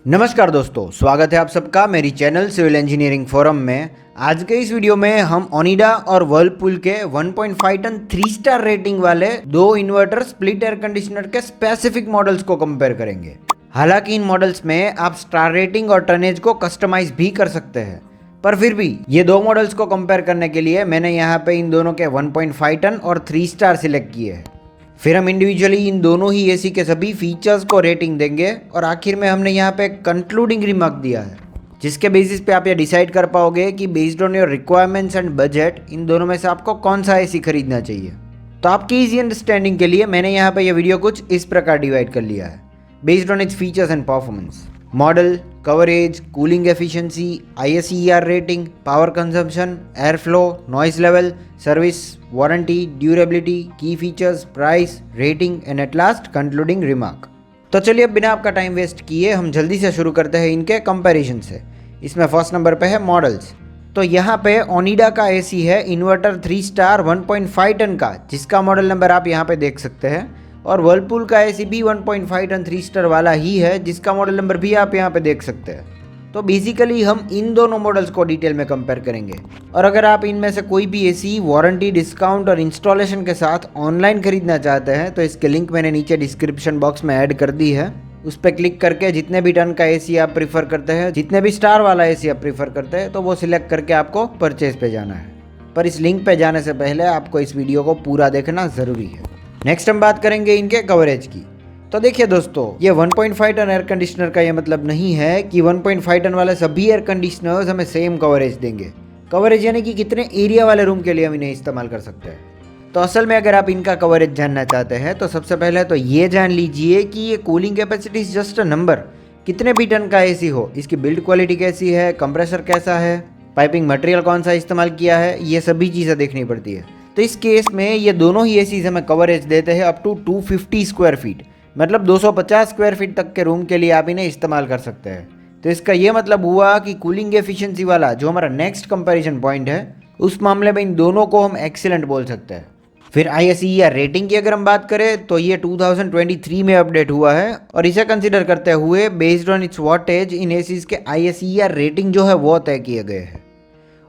नमस्कार दोस्तों, स्वागत है आप सबका मेरी चैनल सिविल इंजीनियरिंग फोरम में। आज के इस वीडियो में हम ओनिडा और वर्लपूल के 1.5 टन 3 स्टार रेटिंग वाले दो इन्वर्टर स्प्लिट एयर कंडीशनर के स्पेसिफिक मॉडल्स को कंपेयर करेंगे। हालांकि इन मॉडल्स में आप स्टार रेटिंग और टनेज को कस्टमाइज भी कर सकते हैं, पर फिर भी ये दो मॉडल्स को कंपेयर करने के लिए मैंने यहाँ पे इन दोनों के 1.5 टन और 3 स्टार सिलेक्ट किए हैं। फिर हम इंडिविजुअली इन दोनों ही एसी के सभी फीचर्स को रेटिंग देंगे और आखिर में हमने यहाँ पे कंक्लूडिंग रिमार्क दिया है, जिसके बेसिस पे आप ये डिसाइड कर पाओगे कि based on your requirements and budget in दोनों में से आपको कौन सा एसी खरीदना चाहिए। तो आपकी इजी अंडरस्टैंडिंग के लिए मैंने यहाँ पे ये वीडियो कुछ इस प्रकार डिवाइड कर लिया है based on its features and performance: model, coverage, cooling efficiency, ISER rating, power consumption, air flow, noise level, service, warranty, durability, key features, price, rating and at last concluding remark. तो चलिए अब बिना आपका time waste किए हम जल्दी से शुरू करते हैं इनके कंपैरिजन से। इसमें फर्स्ट नंबर पे है मॉडल्स। तो यहाँ पे ओनिडा का एसी है इन्वर्टर 3 स्टार 1.5 टन का, जिसका मॉडल नंबर आप यहाँ पे देख सकते हैं, और वर्लपूल का एसी भी 1.5 टन 3 स्टार वाला ही है, जिसका मॉडल नंबर भी आप यहाँ पे देख सकते हैं। तो बेसिकली हम इन दोनों मॉडल्स को डिटेल में कंपेयर करेंगे, और अगर आप इनमें से कोई भी एसी वारंटी, डिस्काउंट और इंस्टॉलेशन के साथ ऑनलाइन खरीदना चाहते हैं तो इसके लिंक मैंने नीचे डिस्क्रिप्शन बॉक्स में ऐड कर दी है। उस पर क्लिक करके जितने भी टन का एसी आप प्रीफर करते हैं, जितने भी स्टार वाला एसी आप प्रीफर करते हैं, तो वो सिलेक्ट करके आपको परचेज पे जाना है। पर इस लिंक पे जाने से पहले आपको इस वीडियो को पूरा देखना ज़रूरी है। नेक्स्ट हम बात करेंगे इनके कवरेज की। तो देखिए दोस्तों, ये 1.5 टन एयर कंडीशनर का ये मतलब नहीं है कि 1.5 टन वाले सभी एयर कंडीशनर्स हमें सेम कवरेज देंगे। कवरेज यानी कि कितने एरिया वाले रूम के लिए हम इन्हें इस्तेमाल कर सकते हैं। तो असल में अगर आप इनका कवरेज जानना चाहते हैं तो सबसे पहले तो ये जान लीजिए कि ये cooling capacity is just a number. कितने भी टन का एसी हो, इसकी बिल्ड क्वालिटी कैसी है, कंप्रेसर कैसा है, पाइपिंग मटेरियल कौन सा इस्तेमाल किया है, ये सभी चीज़ें देखनी पड़ती है। तो इस केस में ये दोनों ही एसीज हमें कवरेज देते हैं अप टू 250 स्क्वायर फीट, मतलब 250 स्क्वायर फीट तक के रूम के लिए आप इन्हें इस्तेमाल कर सकते हैं। तो इसका ये मतलब हुआ कि कूलिंग एफिशिएंसी वाला जो हमारा नेक्स्ट कंपैरिजन पॉइंट है, उस मामले में इन दोनों को हम एक्सीलेंट बोल सकते हैं। फिर ISER रेटिंग की अगर हम बात करें तो ये 2023 में अपडेट हुआ है, और इसे कंसिडर करते हुए based on it's wattage in ACs के ISER रेटिंग जो है वो तय किए गए हैं।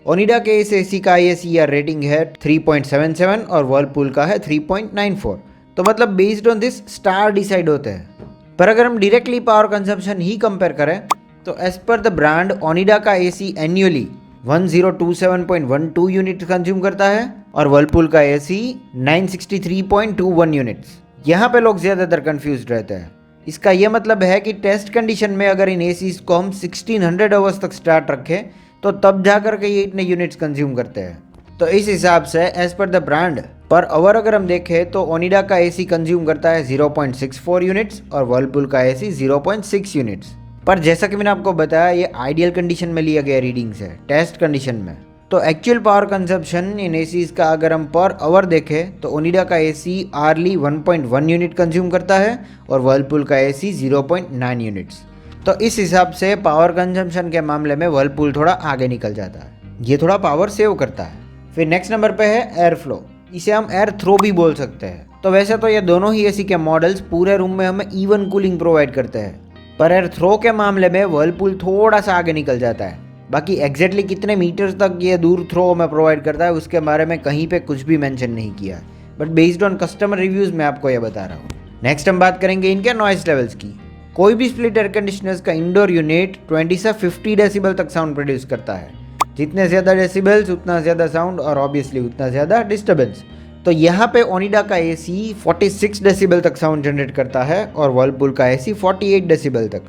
ओनिडा के इस एसी का ISER रेटिंग है 3.77 और वर्लपूल का है 3.94। तो मतलब based on this star decide होते हैं। पर अगर हम डायरेक्टली पावर कंजम्पशन ही कंपेयर करें तो as per the brand Onida का एसी एन्युअली 1027.12 यूनिट कंज्यूम करता है और वर्लपूल का एसी 963.21 यूनिट्स। यहाँ पे लोग ज़्यादातर कंफ्यूज रहते हैं। इसका यह मतलब है कि टेस्ट कंडीशन में अगर इन एसीज को हम 1600 आवर्स तक स्टार्ट रखें तो तब जा कर के ये इतने यूनिट्स कंज्यूम करते हैं। तो इस हिसाब से as per the brand per hour अगर हम देखें तो ओनिडा का एसी कंज्यूम करता है 0.64 यूनिट्स और वर्लपूल का एसी 0.6 यूनिट्स। पर जैसा कि मैंने आपको बताया, ये आइडियल कंडीशन में लिया गया रीडिंग्स है, टेस्ट कंडीशन में। तो एक्चुअल पावर कंजप्शन इन एसीज का अगर हम पर आवर देखें तो ओनिडा का एसी आरली 1.1 यूनिट कंज्यूम करता है और वर्लपूल का एसी 0.9 यूनिट्स। तो इस हिसाब से पावर कंजम्पशन के मामले में वर्लपूल थोड़ा आगे निकल जाता है, ये थोड़ा पावर सेव करता है। फिर नेक्स्ट नंबर पे है एयर फ्लो, इसे हम एयर थ्रो भी बोल सकते हैं। तो वैसे तो ये दोनों ही एसी के मॉडल्स पूरे रूम में हमें इवन कूलिंग प्रोवाइड करते हैं, पर एयर थ्रो के मामले में वर्लपूल थोड़ा सा आगे निकल जाता है। बाकी एग्जैक्टली कितने मीटर्स तक ये दूर थ्रो हमें प्रोवाइड करता है उसके बारे में कहीं पे कुछ भी मेंशन नहीं किया, but based on customer reviews मैं आपको ये बता रहा हूँ। नेक्स्ट हम बात करेंगे इनके नॉइस लेवल्स की। कोई भी स्प्लिट एयर कंडीशनर्स का इंडोर यूनिट 20 से 50 डेसिबल तक साउंड प्रोड्यूस करता है। जितने ज़्यादा डेसिबल्स उतना ज़्यादा साउंड और ऑब्वियसली उतना ज़्यादा डिस्टर्बेंस। तो यहाँ पे ओनिडा का एसी 46 डेसिबल तक साउंड जनरेट करता है और वर्लपूल का एसी 48 डेसिबल तक।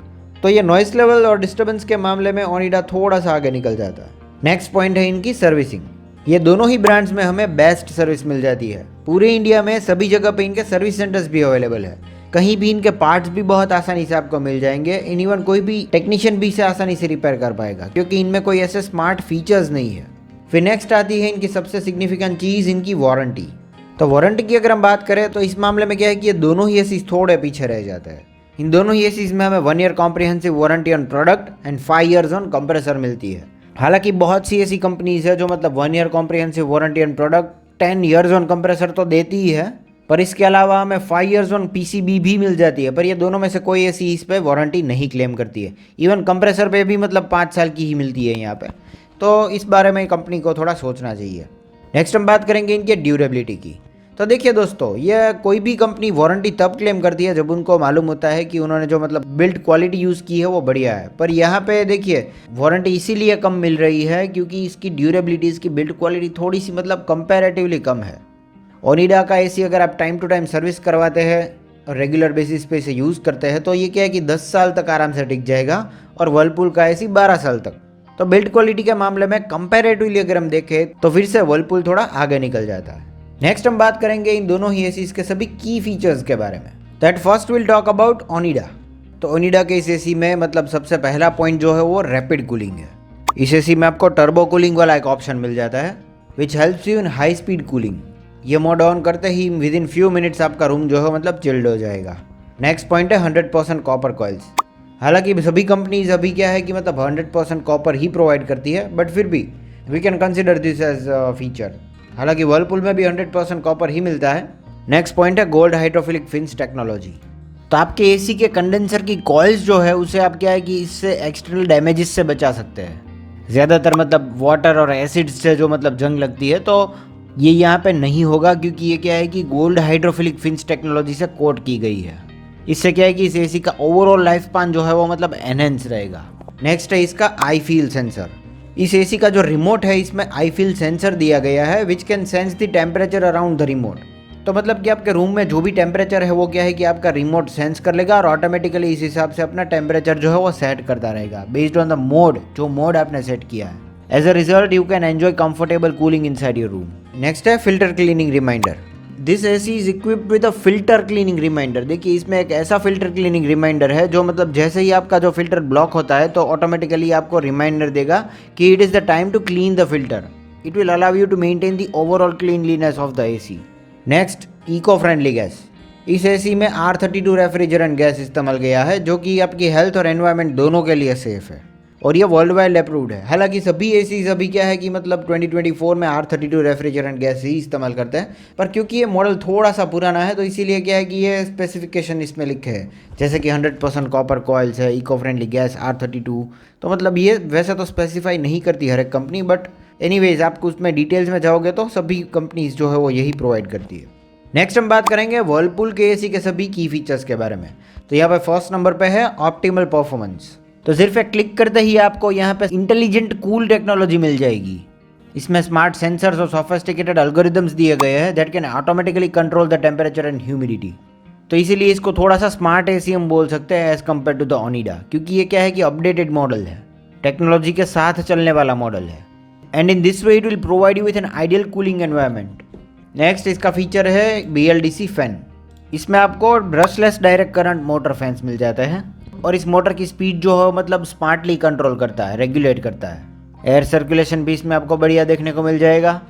तो ये नॉइस लेवल और डिस्टर्बेंस के मामले में ओनिडा थोड़ा सा आगे निकल जाता है। नेक्स्ट पॉइंट है इनकी सर्विसिंग। ये दोनों ही ब्रांड्स में हमें बेस्ट सर्विस मिल जाती है। पूरे इंडिया में सभी जगह पे इनके सर्विस सेंटर्स भी अवेलेबल है। कहीं भी इनके पार्ट्स भी बहुत आसानी से आपको मिल जाएंगे। इवन कोई भी टेक्नीशियन भी इसे आसानी से रिपेयर कर पाएगा, क्योंकि इनमें कोई ऐसे स्मार्ट फीचर्स नहीं है। फिर नेक्स्ट आती है इनकी सबसे सिग्निफिकेंट चीज़, इनकी वारंटी। तो वारंटी की अगर हम बात करें तो इस मामले में क्या है कि ये दोनों ही एसीज थोड़े पीछे रह जाते हैं। इन दोनों ही एसीज में हमें 1 year comprehensive warranty on product and 5 years on compressor मिलती है। हालांकि बहुत सी ऐसी कंपनीज है जो मतलब 1 year comprehensive warranty on product, 10 years on compressor तो देती ही है, पर इसके अलावा हमें 5 इयर्स ऑन पीसीबी भी मिल जाती है, पर ये दोनों में से कोई ऐसी इस पे वारंटी नहीं क्लेम करती है। इवन कंप्रेसर पे भी मतलब 5 साल की ही मिलती है यहाँ पे, तो इस बारे में कंपनी को थोड़ा सोचना चाहिए। नेक्स्ट हम बात करेंगे इनके ड्यूरेबिलिटी की। तो देखिए दोस्तों, ये कोई भी कंपनी वारंटी तब क्लेम करती है जब उनको मालूम होता है कि उन्होंने जो मतलब बिल्ड क्वालिटी यूज़ की है वो बढ़िया है। पर यहाँ पे देखिए वारंटी इसीलिए कम मिल रही है क्योंकि इसकी ड्यूरेबिलिटी, इसकी बिल्ड क्वालिटी थोड़ी सी मतलब कंपैरेटिवली कम है। ओनिडा का एसी अगर आप टाइम टू टाइम सर्विस करवाते हैं और रेगुलर बेसिस पे इसे यूज़ करते हैं तो ये क्या है कि 10 साल तक आराम से टिक जाएगा, और वर्लपूल का एसी 12 साल तक। तो बिल्ड क्वालिटी के मामले में कंपैरेटिवली अगर हम देखें तो फिर से वर्लपूल थोड़ा आगे निकल जाता है। नेक्स्ट हम बात करेंगे इन दोनों ही एसीज के सभी की फीचर्स के बारे में। That first will talk about Onida. तो ओनिडा के इस एसी में मतलब सबसे पहला पॉइंट जो है वो रैपिड कूलिंग है। इस एसी में आपको टर्बो कूलिंग वाला एक ऑप्शन मिल जाता है which helps you in high speed cooling. ये मोड ऑन करते ही विद इन फ्यू मिनट्स आपका रूम जो है मतलब चिल्ड हो जाएगा। नेक्स्ट पॉइंट है 100% कॉपर कॉइल्स। हालांकि सभी कंपनीज अभी क्या है कि मतलब 100% कॉपर ही प्रोवाइड करती है, बट फिर भी we can consider this as feature. हालांकि वर्लपूल में भी 100% कॉपर ही मिलता है। नेक्स्ट पॉइंट है गोल्ड हाइड्रोफिलिक फिन्स टेक्नोलॉजी। तो आपके एसी के कंडेंसर की कॉइल्स जो है उसे आप क्या है कि इससे एक्सटर्नल डैमेजेस से बचा सकते हैं। ज़्यादातर मतलब वाटर और एसिड से जो मतलब जंग लगती है तो ये यहाँ पे नहीं होगा, क्योंकि ये क्या है कि गोल्ड हाइड्रोफिलिक फिन्स टेक्नोलॉजी से कोट की गई है। इससे क्या है कि इस एसी का ओवरऑल लाइफ स्पान जो है वो मतलब एनहेंस रहेगा। नेक्स्ट है इसका आई फील सेंसर। इस एसी का जो रिमोट है इसमें आई फील सेंसर दिया गया है which can sense the temperature around the remote. तो मतलब कि आपके रूम में जो भी टेम्परेचर है वो क्या है कि आपका रिमोट सेंस कर लेगा और ऑटोमेटिकली इस हिसाब से अपना टेम्परेचर जो है वो सेट करता रहेगा बेस्ड ऑन द मोड, जो मोड आपने सेट किया है। As a result you can enjoy comfortable cooling inside your room. Next है filter cleaning reminder. This AC is equipped with a filter cleaning reminder. देखिए इसमें एक ऐसा फिल्टर क्लीनिंग रिमाइंडर है जो मतलब जैसे ही आपका जो फिल्टर ब्लॉक होता है तो ऑटोमेटिकली आपको रिमाइंडर देगा कि it is the time to clean the filter. It will allow you to maintain the overall cleanliness of the AC. Next, eco friendly gas. इस एसी में R32 रेफ्रिजरेंट गैस इस्तेमाल किया है जो कि आपकी हेल्थ और एनवायरनमेंट दोनों के लिए सेफ है, और ये वर्ल्ड वाइड अप्रूव्ड है। हालांकि सभी एसीज अभी क्या है कि मतलब 2024 में R32 रेफ्रिजरेंट गैस ही इस्तेमाल करते हैं, पर क्योंकि ये मॉडल थोड़ा सा पुराना है तो इसीलिए क्या है कि ये स्पेसिफिकेशन इसमें लिखे हैं, जैसे कि 100% कॉपर कॉइल्स है, इको फ्रेंडली गैस R32। तो मतलब ये वैसे तो स्पेसिफाई नहीं करती हर एक कंपनी, बट एनीवेज आपको उसमें डिटेल्स में जाओगे तो सभी कंपनीज जो है वो यही प्रोवाइड करती है। नेक्स्ट हम बात करेंगे वर्लपूल के एसी के सभी की फीचर्स के बारे में। तो यहाँ पे फर्स्ट नंबर पे है ऑप्टिमल परफॉर्मेंस। तो सिर्फ एक क्लिक करते ही आपको यहाँ पे इंटेलिजेंट कूल टेक्नोलॉजी मिल जाएगी। इसमें स्मार्ट सेंसर्स और सोफिस्टिकेटेड एल्गोरिदम्स दिए गए हैं that can automatically control the temperature and humidity. तो इसीलिए इसको थोड़ा सा स्मार्ट एसी हम बोल सकते हैं as compared to the Onida, क्योंकि ये क्या है कि अपडेटेड मॉडल है, टेक्नोलॉजी के साथ चलने वाला मॉडल है, and in this way it will provide you with an ideal cooling environment. Next इसका फीचर है BLDC फैन। इसमें आपको brushless direct current motor fans मिल जाते हैं, और इस मोटर की स्पीड जो है मतलब स्मार्टली कंट्रोल करता है, रेगुलेट करता है। एयर सर्कुलेशन भी इसमें आपको बढ़िया देखने को मिल जाएगा,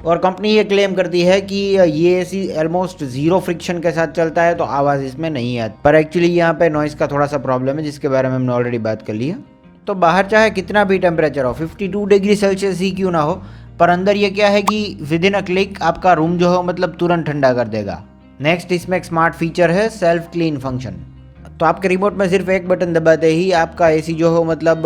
और कंपनी ये क्लेम करती है कि ये एसी ऑलमोस्ट जीरो फ्रिक्शन के साथ चलता है तो आवाज़ इसमें नहीं आती। पर एक्चुअली यहाँ पे नॉइज़ का थोड़ा सा प्रॉब्लम है जिसके बारे में हमने ऑलरेडी बात कर ली है। तो बाहर चाहे कितना भी टेम्परेचर हो, 52 डिग्री सेल्सियस ही क्यों ना हो, पर अंदर ये क्या है कि विद इन अ क्लिक आपका रूम जो है मतलब तुरंत ठंडा कर देगा। नेक्स्ट इसमें एक स्मार्ट फीचर है सेल्फ क्लीन फंक्शन। तो आपके रिमोट में सिर्फ एक बटन दबाते ही आपका एसी जो हो मतलब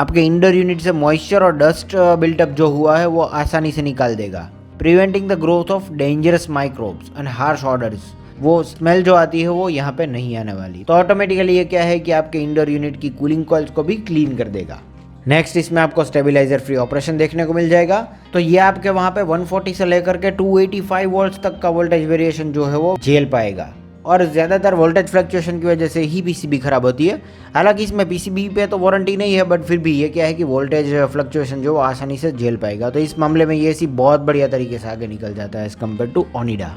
आपके इंडोर यूनिट से मॉइस्चर और डस्ट बिल्टअप जो हुआ है वो आसानी से निकाल देगा, preventing the growth of dangerous microbes and harsh odours. वो स्मेल जो आती है वो यहाँ पे नहीं आने वाली। तो ऑटोमेटिकली ये क्या है कि आपके इंडोर यूनिट की कूलिंग कॉइल्स को भी क्लीन कर देगा। नेक्स्ट इसमें आपको स्टेबलाइजर फ्री ऑपरेशन देखने को मिल जाएगा। तो ये आपके वहाँ पे 140 से लेकर के 285 वोल्ट्स तक का वोल्टेज वेरिएशन जो है वो झेल पाएगा, और ज़्यादातर वोल्टेज फ्लक्चुएशन की वजह से ही पीसीबी खराब होती है। हालांकि इसमें पीसीबी पे तो वारंटी नहीं है, बट फिर भी ये क्या है कि वोल्टेज फ्लक्चुएशन जो आसानी से झेल पाएगा। तो इस मामले में ये एसी बहुत बढ़िया तरीके से आगे निकल जाता है एज़ कम्पेयर टू ओनिडा।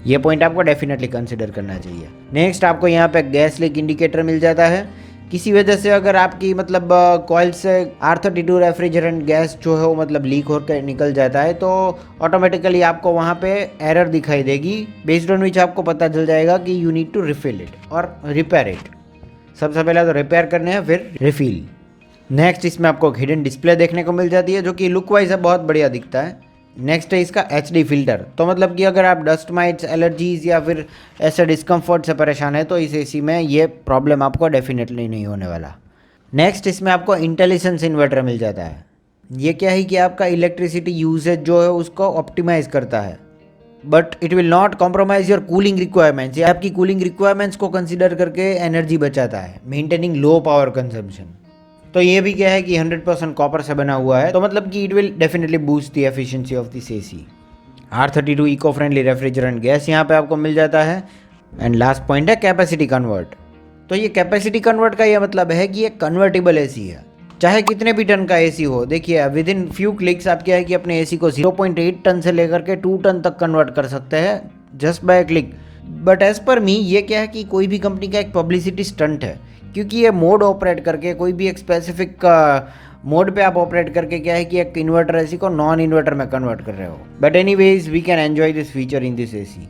ये पॉइंट आपको डेफिनेटली कंसिडर करना चाहिए। नेक्स्ट आपको यहाँ पे गैस लीक इंडिकेटर मिल जाता है। किसी वजह से अगर आपकी मतलब कॉइल से R32 रेफ्रिजरेंट गैस जो है वो मतलब लीक होकर निकल जाता है तो ऑटोमेटिकली आपको वहाँ पे एरर दिखाई देगी, बेस्ड ऑन विच आपको पता चल जाएगा कि you need to refill it और रिपेयर इट। सबसे पहले तो रिपेयर करने हैं, फिर रिफिल। नेक्स्ट इसमें आपको हिडन डिस्प्ले देखने को मिल जाती है जो कि लुक वाइज बहुत बढ़िया दिखता है। नेक्स्ट है इसका HD फिल्टर। तो मतलब कि अगर आप डस्ट माइट्स, एलर्जीज या फिर ऐसे डिस्कम्फर्ट से परेशान है तो इस AC में ये प्रॉब्लम आपको डेफिनेटली नहीं होने वाला। नेक्स्ट इसमें आपको इंटेलिजेंस इन्वर्टर मिल जाता है। ये क्या है कि आपका इलेक्ट्रिसिटी यूसेज जो है उसको ऑप्टिमाइज करता है, but it will not compromise your cooling requirements. ये आपकी कूलिंग रिक्वायरमेंट्स को कंसिडर करके एनर्जी बचाता है, मेंटेनिंग लो पावर कंजम्पशन। तो ये भी क्या है कि 100% कॉपर से बना हुआ है, तो मतलब कि it will definitely boost the efficiency of this AC। R32 eco friendly refrigerant gas यहाँ पे आपको मिल जाता है। एंड लास्ट पॉइंट है कैपेसिटी कन्वर्ट। तो ये कैपेसिटी कन्वर्ट का ये मतलब है कि ये कन्वर्टेबल AC है, चाहे कितने भी टन का AC हो। देखिए विद इन फ्यू क्लिक्स आप क्या है कि अपने AC को 0.8 टन से लेकर के 2 टन तक कन्वर्ट कर सकते हैं just by click. But as per me ये क्या है कि कोई भी कंपनी का एक पब्लिसिटी स्टंट है, क्योंकि ये मोड ऑपरेट करके कोई भी एक स्पेसिफिक मोड पे आप ऑपरेट करके क्या है कि एक इन्वर्टर AC को नॉन इन्वर्टर में कन्वर्ट कर रहे हो। But anyways we can enjoy this feature in this AC।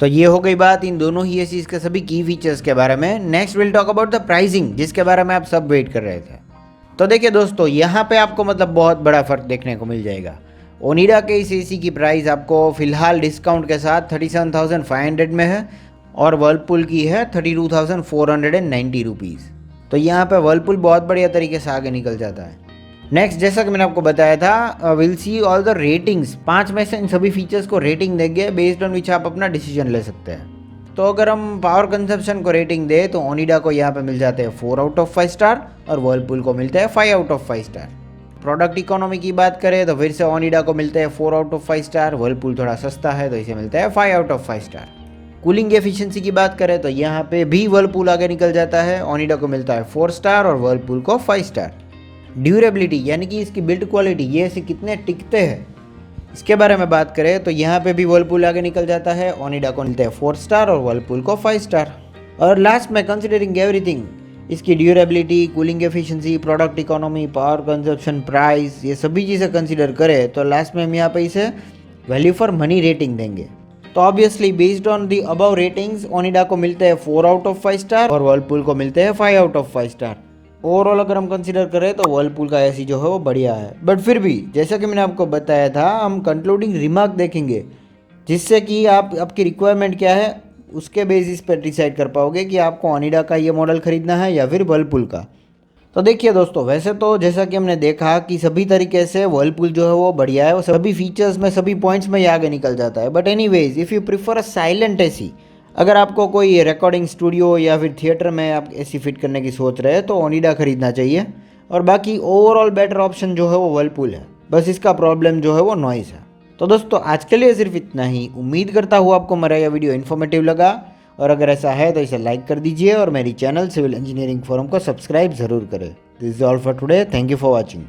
तो ये हो गई बात इन दोनों ही ACs के सभी की फीचर्स के बारे में। Next will talk about the pricing, जिसके बारे में आप सब वेट कर रहे थे। तो देखिए दोस्तों, यहाँ पे आपको मतलब बहुत बड़ा फ़र्क देखने को मिल जाएगा। ओनिडा के इस AC की प्राइस आपको फ़िलहाल डिस्काउंट के साथ 37,500 में है और वर्लपूल की है 32,490 रुपीज़। तो यहाँ पे वर्लपूल बहुत बढ़िया तरीके से आगे निकल जाता है। नेक्स्ट, जैसा कि मैंने आपको बताया था, will see all the ratings. 5 में से इन सभी फीचर्स को रेटिंग देंगे, बेस्ड ऑन विच आप अपना डिसीजन ले सकते हैं। तो अगर हम पावर कंजप्शन को रेटिंग दें तो ओनिडा को यहाँ पे मिल जाते हैं 4 आउट ऑफ 5 स्टार और वर्लपूल को मिलते हैं 5 out of 5 star. Product economy की बात करें तो फिर से ओनिडा को मिलते हैं 4 आउट ऑफ 5 स्टार, वर्लपूल थोड़ा सस्ता है तो इसे मिलता है 5 out of 5 star. Cooling efficiency की बात करें तो यहाँ पे भी वर्लपूल आगे निकल जाता है, ओनिडा को मिलता है 4 स्टार और वर्लपूल को 5 स्टार। ड्यूरेबिलिटी यानी कि इसकी बिल्ड क्वालिटी, ये ऐसे कितने टिकते हैं, इसके बारे में बात करें तो यहाँ पे भी वर्लपूल आगे निकल जाता है, ओनिडा को मिलते हैं 4 स्टार और वर्लपूल को 5 स्टार। और लास्ट में कंसिडरिंग एवरीथिंग, इसकी durability, cooling efficiency, product economy, power consumption, price, ये सभी चीज़ें कंसिडर करें तो लास्ट में हम यहाँ पे इसे वैल्यू फॉर मनी रेटिंग देंगे। तो obviously based on the above ratings Onida को मिलते हैं 4 आउट ऑफ 5 स्टार और वर्लपूल को मिलते हैं 5 आउट ऑफ 5 स्टार। ओवरऑल अगर हम कंसीडर करें तो वर्लपूल का AC जो है वो बढ़िया है। बट फिर भी जैसा कि मैंने आपको बताया था, हम कंक्लूडिंग रिमार्क देखेंगे, जिससे कि आपकी रिक्वायरमेंट क्या है उसके बेसिस पर डिसाइड कर पाओगे कि आपको ओनिडा का ये मॉडल खरीदना है या फिर वर्लपूल का। तो देखिए दोस्तों, वैसे तो जैसा कि हमने देखा कि सभी तरीके से वर्लपूल जो है वो बढ़िया है, वो सभी फीचर्स में, सभी पॉइंट्स में ये आगे निकल जाता है। But anyways if you prefer a silent AC, अगर आपको कोई रिकॉर्डिंग स्टूडियो या फिर थिएटर में आप AC फिट करने की सोच रहे हैं तो ओनिडा खरीदना चाहिए। और बाकी ओवरऑल बेटर ऑप्शन जो है वो वर्लपूल है, बस इसका प्रॉब्लम जो है वो नॉइज़ है। तो दोस्तों आज के लिए सिर्फ इतना ही। उम्मीद करता हूँ आपको मेरा यह वीडियो इन्फॉर्मेटिव लगा, और अगर ऐसा है तो इसे लाइक कर दीजिए और मेरी चैनल सिविल इंजीनियरिंग फोरम को सब्सक्राइब ज़रूर करें। This is all for today, thank you for watching.